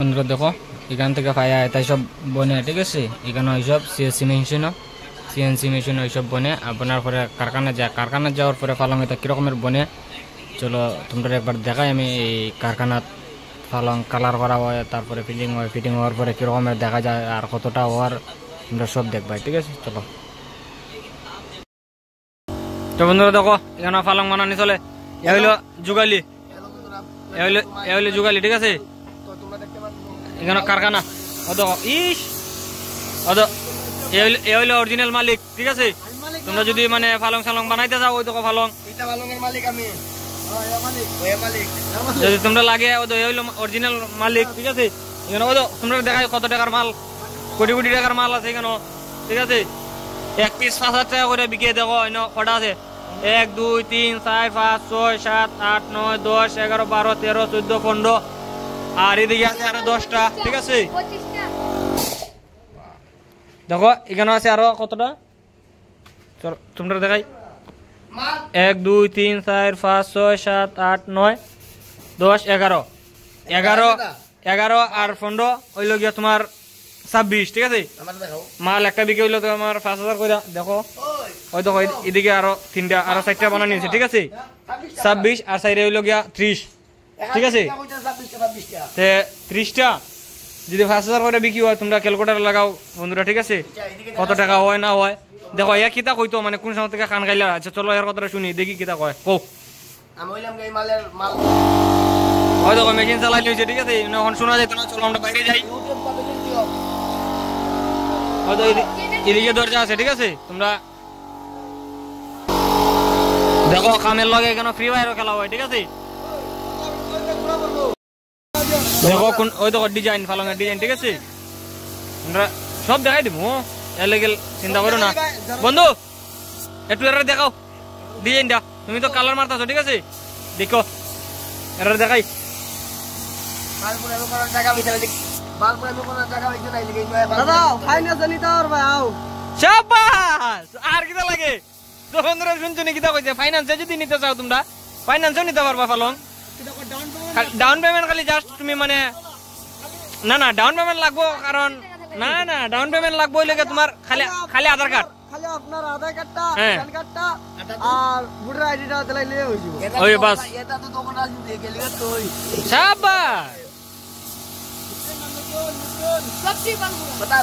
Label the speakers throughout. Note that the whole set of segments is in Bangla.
Speaker 1: বন্ধুরা দেখো এখান থেকে ফায়া এটাই সব বনে, ঠিক আছে। এখানে ওইসব সিএনসি মেশিন ওইসব বনে আপনার পরে কারখানা যাওয়ার পরে পালং এটা কীরকমের বনে চলো তোমরা একবার দেখাই আমি। এই কারখানাত পালং কালার করা হয়, তারপরে ফিটিং হওয়ার পরে কীরকমের দেখা যায় আর কতটা হওয়ার তোমরা সব দেখবাই, ঠিক আছে। চলো তো বন্ধুরা দেখো এখানে পালং বানানি চলে। এ হইলো যুগালি, এ হইলো যুগালি, ঠিক আছে। এখানে কারখানা এ হইলো অরিজিনাল মালিক, ঠিক আছে। তোমরা যদি মানে পালং সালং বানাইতে চাও ওই দেখো পালং যদি তোমরা লাগে ওই হইলো অরিজিনাল মালিক, ঠিক আছে। এখানে ওই তোমরা দেখাই কত টাকার মাল, কোটি কোটি টাকার মাল আছে এখানে, ঠিক আছে। এক পিস 5,000 টাকা করে বিকিয়ে দেখো কটা আছে 1 2 3 4 5 6 7 8 9 10 11 12 13 14 15 আর এদিকে আছে আরো 10টা, ঠিক আছে। দেখো এখানে আছে আরো কতটা তোমরা দেখাই 1 2 3 4 5 6 7 8 9 10 11 আর 15 হইল গিয়া তোমার 26, ঠিক আছে। মাল একটা বিকে হইলো তোমার 5,000 করে। দেখো ওই দেখো এদিকে আরো 3টা আরো 4টা বানানো নিয়েছে, ঠিক আছে। 26 আর সাইডে হইলো গিয়া 30, ঠিক আছে। 30টা যদি 5,000 করে বিক্রি হয় তোমরা ক্যালকুলেটর লাগাও বন্ধুরা, ঠিক আছে, কত টাকা হয় না হয়। দেখো ইয়া কিতা কইতো মানে কোন সময় থেকে খান খাইলা। আচ্ছা চলো এর কথাটা শুনি দেখি কিতা কয়। কও ওই দেখো মেশিন চালাই লইছে, ঠিক আছে। এখন শোনা যায় না, চলো আমরা বাইরে যাই। এদিকে দরজা আছে, ঠিক আছে। তোমরা দেখো কামের লগে এখানে ফ্রি ফায়ারও খেলা হয়, ঠিক আছে। দেখো কোন ওই দেখো ডিজাইন পালংয়ের ডিজাইন, ঠিক আছে। আমরা সব দেখাই দিব, এলেগেল চিন্তা করো না বন্ধু। একটু এরা দেখাও ডিজাইনটা, তুমি তো কালার মারতাছো, ঠিক আছে। দেখো এরা দেখাই আর কিতা লাগে বন্ধুরা শুনছো নি কিতা কইছে। ফাইন্যান্সে যদি নিতে চাও তোমরা ফাইন্যান্সও নিতে পারবা পালং। ডাউন পেমেন্ট খালি জাস্ট তুমি মানে না ডাউন পেমেন্ট লাগবো, কারণ না ডাউন পেমেন্ট লাগবো লাগে তোমার খালি আধার কার্ড,
Speaker 2: খালি আপনার আধার কার্ডটা প্যান কার্ডটা আর ভোটার আইডিটা দিলাইলে হই যাবে।
Speaker 1: ওই বাস
Speaker 2: এটা তো তখন আজ দিয়ে গেলি তো ওই
Speaker 1: শাবাশ
Speaker 2: সবচেয়ে বাতা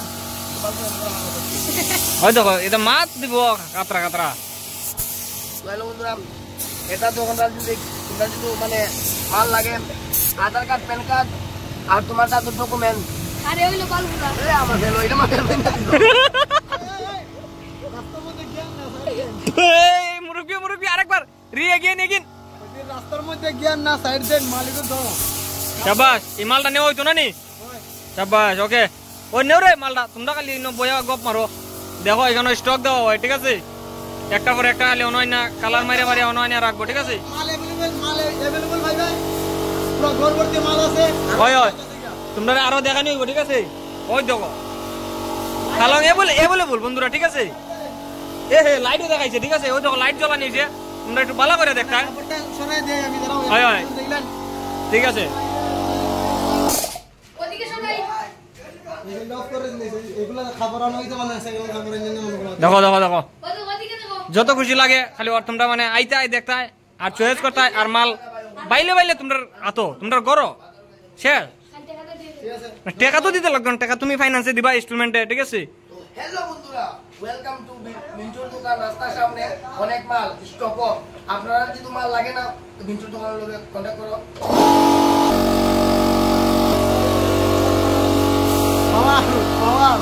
Speaker 1: ওই দেখো এটা মাছ দিব কাতরা
Speaker 2: লাইলো বন্ধুরা। এটা তখন আজ যদি তোমরা যদি মানে মাল লাগে আধার কার্ড প্যান কার্ড আর তোমার তো ডকুমেন্ট আরে ওইলো বালগুলা এ আমার হলো এটা মাথায় না
Speaker 1: মুরব্বি আরেকবার এগেইন
Speaker 2: রাস্তার মধ্যে জ্ঞান না সাইড দেন মালিকের দাও।
Speaker 1: শাবাশ এই মালটা নেওয়া হইতো না নি। শাবাশ ওকে ওই নেও রে মালটা। তোমরা খালি বয়া গপ মারো। দেখো এখানে স্টক দেওয়া হয়, ঠিক আছে। একটা পরে একটা খালি অনয় না কালার মারে অনয় না রাখবো, ঠিক আছে।
Speaker 2: মাল अवेलेबल ভাই পুরো ঘর ভর্তি মাল আছে।
Speaker 1: ওই তোমরা আরো দেখানি হইব, ঠিক আছে। ওই দেখো খালং এভেলেবল বন্ধুরা, ঠিক আছে। হে লাইটও দেখাইছে, ঠিক আছে। ওই দেখো লাইট জ্বালা নিয়েছে, তোমরা একটু ভালো করে দেখা।
Speaker 2: সরাই দেই আমি দাঁড়াও।
Speaker 1: হয় ঠিক আছে।
Speaker 2: ওদিকে সরাই এই লক করে দিয়েছে এগুলা খাবার আনো হইতো মানে সেগুলো খাবার এনে মনে
Speaker 1: দেখো ওদিকে দেখো যত খুশি লাগে খালি আর তোমরা মানে আইতে দেখতে আর চয়েস করতে আর মাল বাইলে তোমরা গরো শেষ। টাকা তো দিতে লাগবে না, টাকা তুমি ফাইন্যান্সে দিবা ইনস্টলমেন্টে, ঠিক আছে।
Speaker 2: হ্যালো বন্ধুরা, ওয়েলকাম টু মিন্টুর দোকান। রাস্তার সামনে অনেক মাল স্টক। আপনারা যদি মাল লাগে না মিন্টুর দোকানের লগে কন্টাক্ট করো। পাওয়ার